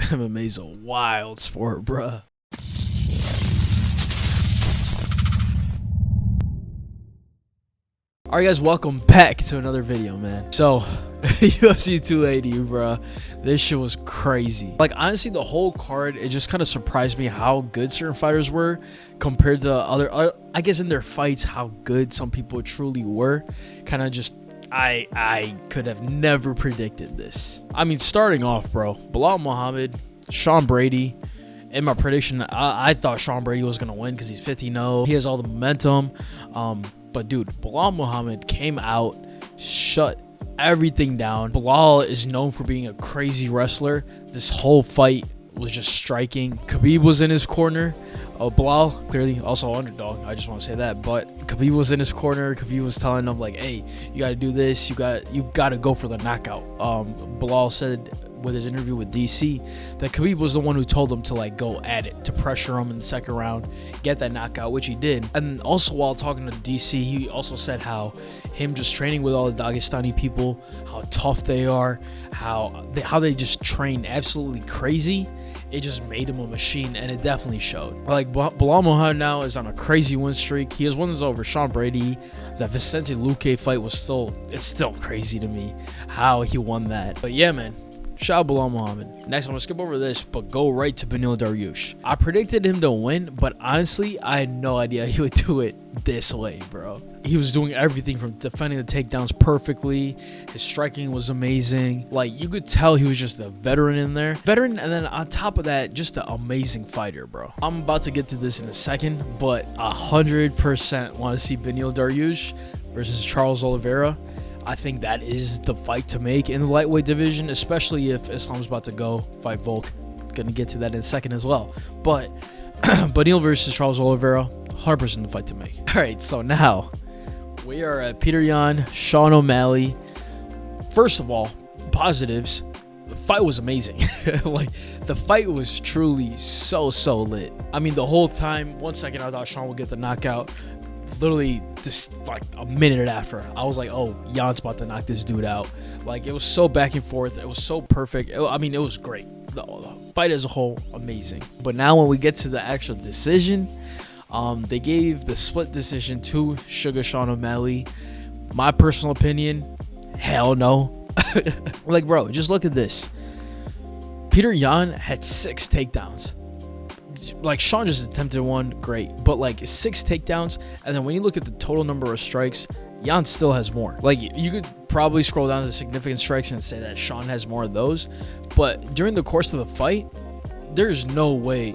MMA's a wild sport, bruh. Alright guys, welcome back to another video, man. So, UFC 280, bro. This shit was crazy. Like, honestly, the whole card, it just kind of surprised me how good certain fighters were compared to other, I guess in their fights, how good some people truly were. Kind of just, I could have never predicted this. I mean, starting off, bro, Belal Muhammad, Sean Brady. In my prediction, I thought Sean Brady was going to win because he's 50-0. He has all the momentum. But dude, Belal Muhammad came out, shut everything down. Belal is known for being a crazy wrestler. This whole fight was just striking. Khabib was in his corner. Belal, clearly also underdog. I just want to say that. But Khabib was in his corner. Khabib was telling him, like, hey, you got to do this. You got to go for the knockout. Belal said with his interview with DC that Khabib was the one who told him to like go at it, to pressure him in the second round, get that knockout, which he did. And also while talking to DC, he also said how him just training with all the Dagestani people, how tough they are, how they just train absolutely crazy. It just made him a machine, and it definitely showed. Like, Belal Muhammad now is on a crazy win streak. He has wins over Sean Brady. That Vicente Luque fight was it's still crazy to me how he won that. But yeah, man. Shout out Belal Muhammad. Next, I'm going to skip over this, but go right to Beneil Dariush. I predicted him to win, but honestly, I had no idea he would do it this way, bro. He was doing everything from defending the takedowns perfectly. His striking was amazing. Like, you could tell he was just a veteran in there. Veteran, and then on top of that, just an amazing fighter, bro. I'm about to get to this in a second, but 100% want to see Beneil Dariush versus Charles Oliveira. I think that is the fight to make in the lightweight division, especially if Islam's about to go fight Volk. Gonna get to that in a second as well. But Beneil versus Charles Oliveira, 100% the fight to make. All right, so now we are at Petr Yan, Sean O'Malley. First of all, positives. The fight was amazing. Like, the fight was truly so lit. I mean, the whole time, 1 second I thought Sean would get the knockout. Literally just like a minute after, I was like, oh, Jan's about to knock this dude out. Like, it was so back and forth. It was so perfect. I mean, it was great. The fight as a whole, amazing. But now when we get to the actual decision, they gave the split decision to Sugar Sean O'Malley. My personal opinion, hell no. Like, bro, just look at this. Petr Yan had 6 takedowns. Like, Sean just attempted one, great, but like 6 takedowns, and then when you look at the total number of strikes, Yan still has more. Like, you could probably scroll down to significant strikes and say that Sean has more of those, but during the course of the fight, there's no way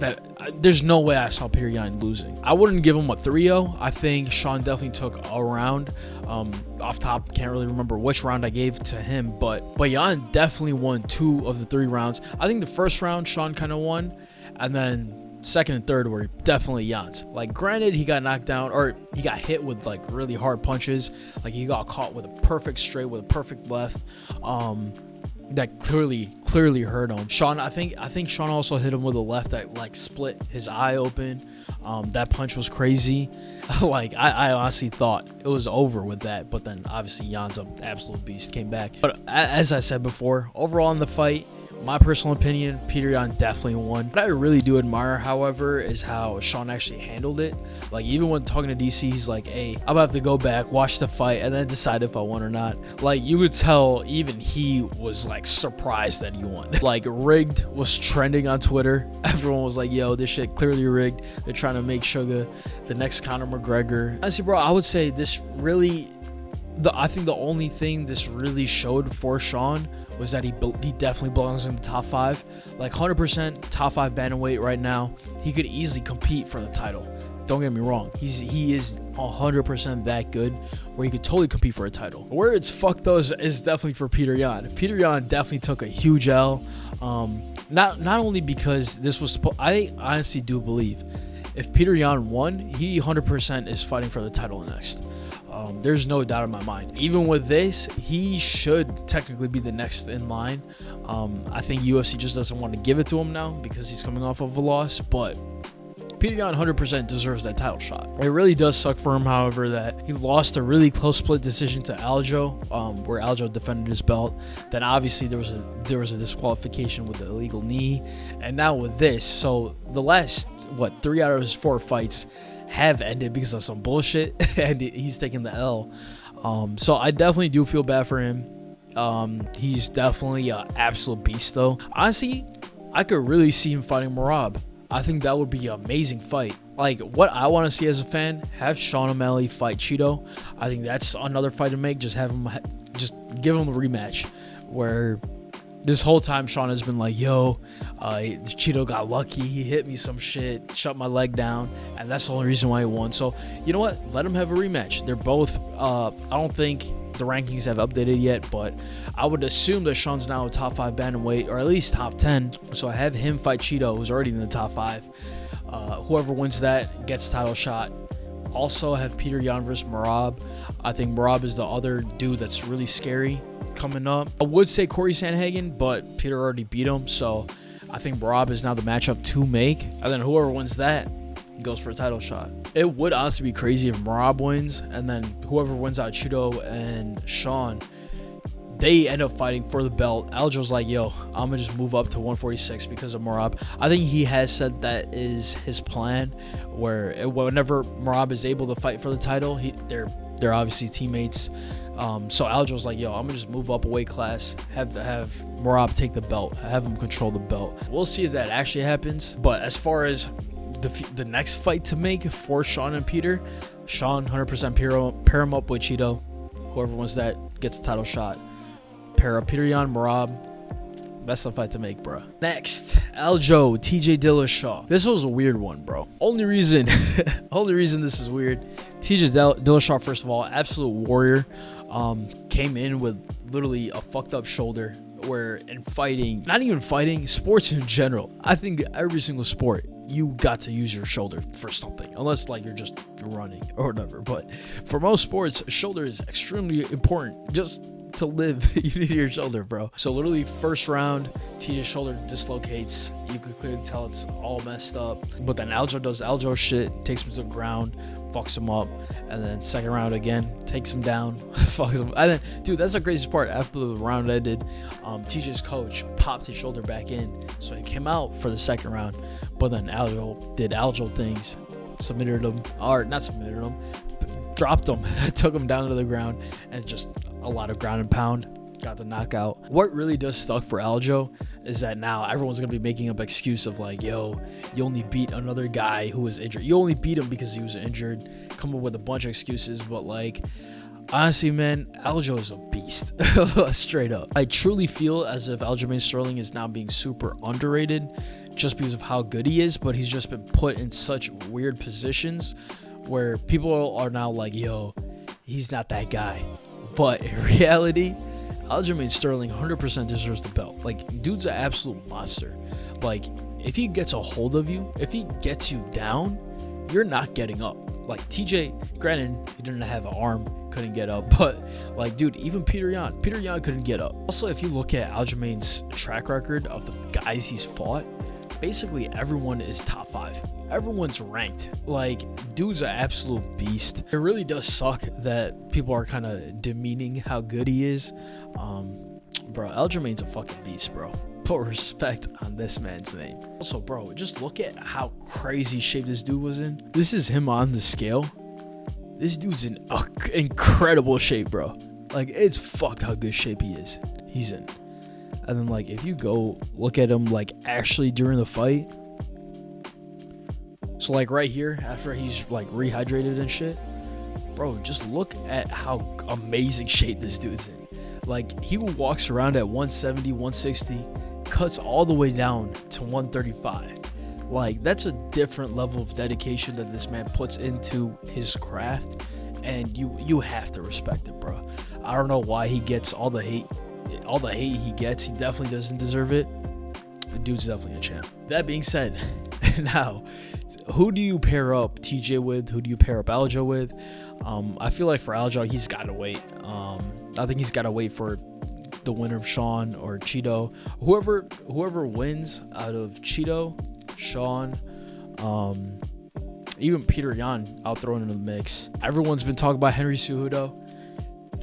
I saw Petr Yan losing. I wouldn't give him a 3-0. I think Sean definitely took a round. Off top, can't really remember which round I gave to him, but Yan definitely won 2 of the 3 rounds. I think the first round Sean kind of won, and then second and third were definitely Jan's. Like, granted, he got knocked down, or he got hit with like really hard punches. Like, he got caught with a perfect straight, with a perfect left. That clearly hurt him. Sean, I think Sean also hit him with a left that like split his eye open. That punch was crazy. Like, I honestly thought it was over with that, but then obviously Jan's an absolute beast, came back. But as I said before, overall in the fight, my personal opinion, Petr Yan definitely won. What I really do admire, however, is how Sean actually handled it. Like, even when talking to DC, he's like, hey, I'm about to have to go back, watch the fight, and then decide if I won or not. Like, you could tell even he was like surprised that he won. Like, rigged was trending on Twitter. Everyone was like, yo, this shit clearly rigged. They're trying to make Sugar the next Conor McGregor. Honestly, bro, I would say this really, I think the only thing this really showed for Sean was that he definitely belongs in the top 5. Like, 100% top 5 bantamweight right now. He could easily compete for the title. Don't get me wrong. He is 100% that good where he could totally compete for a title. Where it's fucked though is definitely for Petr Yan. Petr Yan definitely took a huge L. Not only because this was I honestly do believe if Petr Yan won, he 100% is fighting for the title next. There's no doubt in my mind. Even with this, he should technically be the next in line. I think UFC just doesn't want to give it to him now because he's coming off of a loss, but Peter Yan 100% deserves that title shot. It really does suck for him, however, that he lost a really close split decision to Aljo, where Aljo defended his belt. Then obviously there was a disqualification with the illegal knee, and now with this, so the last 3 out of his 4 fights have ended because of some bullshit, and he's taking the L. So I definitely do feel bad for him. He's definitely an absolute beast, though. Honestly, I could really see him fighting Merab. I think that would be an amazing fight. Like, what I want to see as a fan, have Sean O'Malley fight Cheeto. I think that's another fight to make. Just give him the rematch, where this whole time Sean has been like, yo, Cheeto got lucky, he hit me some shit, shut my leg down, and that's the only reason why he won. So you know what, let him have a rematch. They're both I don't think the rankings have updated yet, but I would assume that Sean's now a top 5 bantamweight, or at least top 10. So I have him fight Cheeto, who's already in the top 5. Whoever wins that gets title shot. Also, I have Peter Yan versus Merab. I think Merab is the other dude that's really scary coming up. I would say Corey Sandhagen, but Peter already beat him, so I think Merab is now the matchup to make. And then whoever wins that goes for a title shot. It would honestly be crazy if Merab wins, and then whoever wins out of Cheeto and Sean, they end up fighting for the belt. Aljo's like, yo, I'm gonna just move up to 146 because of Merab. I think he has said that is his plan, where whenever Merab is able to fight for the title, they're obviously teammates. So Aljo's like, yo, I'm gonna just move up a weight class, have Merab take the belt, have him control the belt. We'll see if that actually happens. But as far as the next fight to make for Sean and Peter, Sean 100% pair him up with Cheeto. Whoever wins that gets a title shot. Pair up Peter Yan, Merab. That's the fight to make, bro. Next, Aljo, TJ Dillashaw. This was a weird one, bro. Only reason this is weird, TJ Dillashaw, first of all, absolute warrior. Came in with literally a fucked up shoulder, where in fighting, not even fighting, sports in general, I think every single sport, you got to use your shoulder for something, unless like you're just running or whatever. But for most sports, shoulder is extremely important. Just to live, you need your shoulder, bro. So literally first round, TJ's shoulder dislocates. You could clearly tell it's all messed up. But then Aljo does Aljo shit, takes him to the ground, fucks him up, and then second round again, takes him down, fucks him. And then, dude, that's the craziest part. After the round ended, TJ's coach popped his shoulder back in, so he came out for the second round. But then Aljo did Aljo things, submitted him, or not submitted him, dropped him, took him down to the ground, and just a lot of ground and pound. Got the knockout. What really does suck for Aljo is that now everyone's gonna be making up excuse of like, yo, you only beat another guy who was injured. You only beat him because he was injured. Come up with a bunch of excuses, but like, honestly, man, Aljo is a beast. Straight up. I truly feel as if Aljamain Sterling is now being super underrated just because of how good he is, but he's just been put in such weird positions where people are now like, yo, he's not that guy. But in reality, Aljamain Sterling 100% deserves the belt. Like, dude's an absolute monster. Like, if he gets a hold of you, if he gets you down, you're not getting up. Like, TJ, granted, he didn't have an arm, couldn't get up, but like, dude, even Peter Yan couldn't get up. Also, if you look at Aljamain's track record of the guys he's fought, basically everyone is top 5. Everyone's ranked. Like, dude's an absolute beast. It really does suck that people are kind of demeaning how good he is. Bro, Aljamain's a fucking beast, bro. Put respect on this man's name. Also, bro, just look at how crazy shape this dude was in. This is him on the scale. This dude's in incredible shape, bro. Like, it's fucked how good shape he's in. And then, like, if you go look at him, like, actually during the fight. So, like, right here, after he's, like, rehydrated and shit. Bro, just look at how amazing shape this dude's in. Like, he walks around at 170, 160, cuts all the way down to 135. Like, that's a different level of dedication that this man puts into his craft. And you have to respect it, bro. I don't know why he gets all the hate. All the hate he gets, he definitely doesn't deserve it. The dude's definitely a champ. That being said, now, who do you pair up TJ with? Who do you pair up Aljo with? I feel like for Aljo, he's got to wait. I think he's got to wait for the winner of Sean or Cheeto. Whoever wins out of Cheeto, Sean, Even Peter Yan I'll throw into the mix. Everyone's been talking about Henry Cejudo.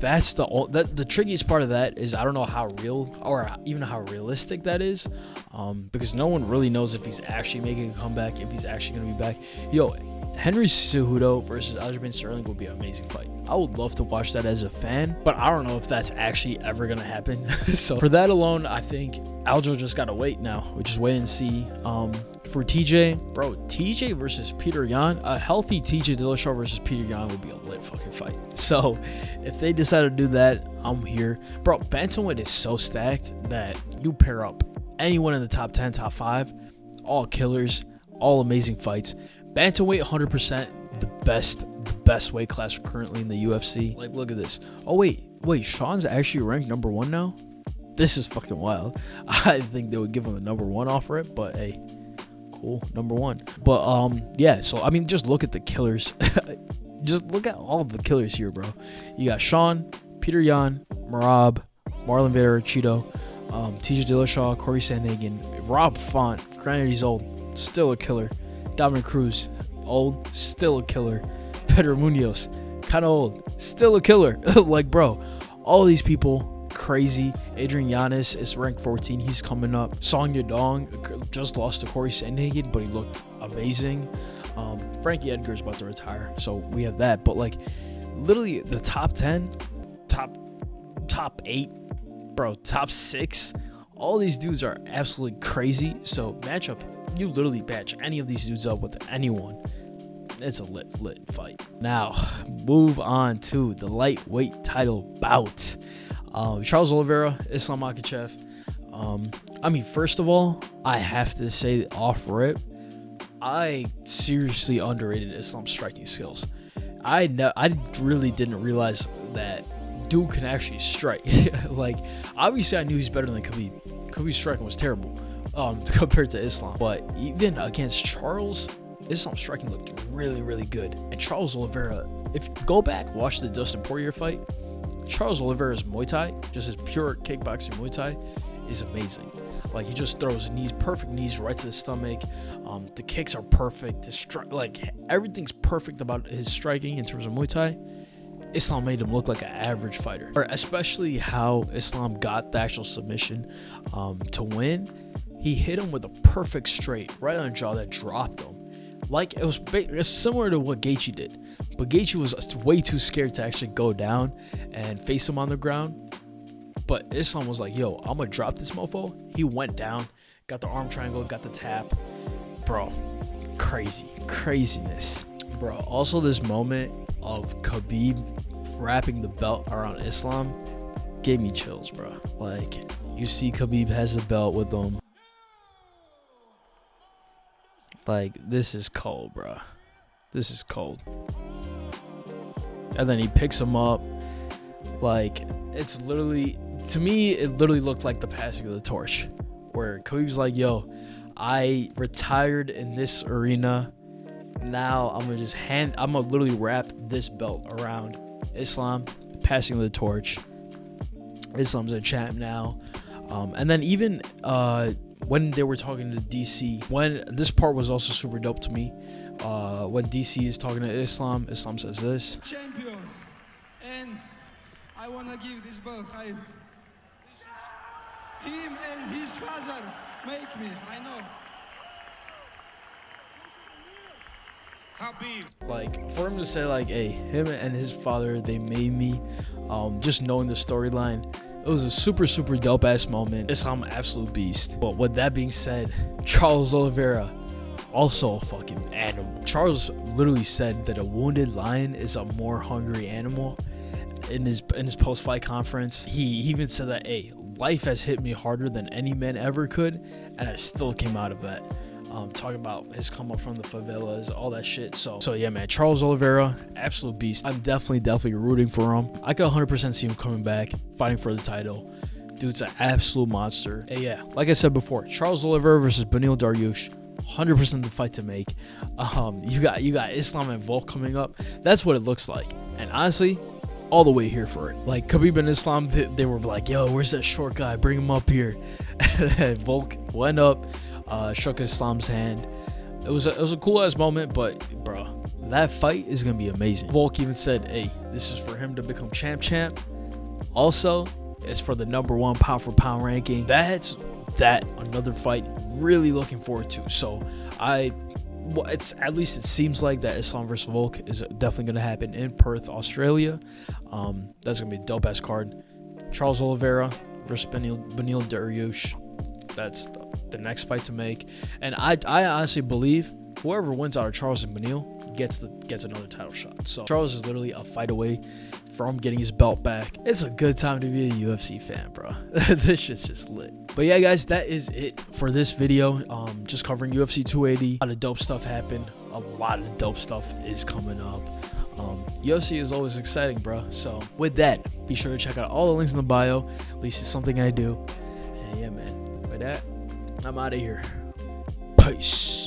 That's the trickiest part of that is I don't know how real or even how realistic that is, because no one really knows if he's actually making a comeback, if he's actually gonna be back. Yo, Henry Cejudo versus Aljamain Sterling would be an amazing fight. I would love to watch that as a fan, but I don't know if that's actually ever gonna happen. So for that alone, I think Aljo just gotta wait now. We just wait and see. For TJ, bro, TJ versus Peter Yan, a healthy TJ Dillashaw versus Peter Yan would be a lit fucking fight. So if they decide to do that, I'm here. Bro, bantamweight is so stacked that you pair up anyone in the top 10, top 5, all killers, all amazing fights. Bantamweight 100% the best weight class currently in the UFC. Like, look at this. Oh wait, Sean's actually ranked number 1 now? This is fucking wild. I think they would give him the number 1 offer it, but hey, cool, number 1. But yeah, so I mean, just look at the killers. Just look at all of the killers here, bro. You got Sean, Peter Yan, Merab, Marlon Vera, Cheeto, TJ Dillashaw, Corey Sandhagen, Rob Font. Granted, he's old, still a killer. Dominic Cruz, old, still a killer. Pedro Munoz, kind of old, still a killer. Like, bro, all these people, crazy. Adrian Yanez is ranked 14. He's coming up. Song Yadong just lost to Corey Sandhagen, but he looked amazing. Frankie Edgar's about to retire, so we have that. But like, literally the top 10, top 8, bro, top 6. All these dudes are absolutely crazy. So matchup, you literally match any of these dudes up with anyone. It's a lit fight. Now, move on to the lightweight title bout. Charles Oliveira, Islammakhachev. I mean, first of all, I have to say off rip, I seriously underrated Islam's striking skills. I really didn't realize that dude can actually strike. Like, obviously I knew he's better than Khabib. Khabib's striking was terrible compared to Islam. But even against Charles, Islam's striking looked really good. And Charles Oliveira, if you go back, watch the Dustin Poirier fight, Charles Oliveira's Muay Thai, just his pure kickboxing Muay Thai, is amazing. Like, he just throws perfect knees right to the stomach. The kicks are perfect. Like, everything's perfect about his striking in terms of Muay Thai. Islam made him look like an average fighter. Or especially how Islam got the actual submission to win. He hit him with a perfect straight right on the jaw that dropped him. Like, it was similar to what Gaethje did, but Gaethje was way too scared to actually go down and face him on the ground. But Islam was like, yo, I'm gonna drop this mofo. He went down, got the arm triangle, got the tap. Bro, craziness. Bro, also this moment of Khabib wrapping the belt around Islam gave me chills, bro. Like, you see Khabib has the belt with him. Like, this is cold, bro. This is cold. And then he picks him up. Like, it's literally, to me, it literally looked like the passing of the torch. Where Khabib's like, yo, I retired in this arena. Now I'm gonna literally wrap this belt around Islam, passing the torch. Islam's a champ now. And then even when they were talking to DC, when this part was also super dope to me, when DC is talking to Islam says this. Champion, and I wanna give this belt. Him and his father make me, I know. Khabib. Like, for him to say like, hey, him and his father, they made me, just knowing the storyline, it was a super dope ass moment. Islam, absolute beast. But with that being said, Charles Oliveira, also a fucking animal. Charles literally said that a wounded lion is a more hungry animal. In his post-fight conference, he even said that, hey, life has hit me harder than any man ever could, and I still came out of that. Talking about his come up from the favelas, all that shit. So yeah, man, Charles Oliveira, absolute beast. I'm definitely rooting for him. I could 100% see him coming back, fighting for the title. Dude's an absolute monster. And yeah, like I said before, Charles Oliveira versus Beneil Dariush, 100% the fight to make. You got Islam and Volk coming up. That's what it looks like. And honestly, all the way here for it. Like, Khabib and Islam, they were like, yo, where's that short guy? Bring him up here. And Volk went up, shook Islam's hand. it was a cool ass moment, but bro, that fight is gonna be amazing. Volk even said, hey, this is for him to become champ. Also, it's for the #1 pound for pound ranking. That's another fight really looking forward to. So it's at least it seems like that Islam versus Volk is definitely gonna happen in Perth, Australia. That's gonna be a dope ass card. Charles Oliveira versus Beneil Dariush. That's the next fight to make, and I honestly believe whoever wins out of Charles and Beneil gets another title shot. So Charles is literally a fight away from getting his belt back. It's a good time to be a UFC fan, bro. This shit's just lit. But yeah, guys, that is it for this video. Just covering UFC 280. A lot of dope stuff happened. A lot of dope stuff is coming up. UFC is always exciting, bro. So with that, be sure to check out all the links in the bio. At least it's something I do. And yeah, man. With that, I'm out of here. Peace.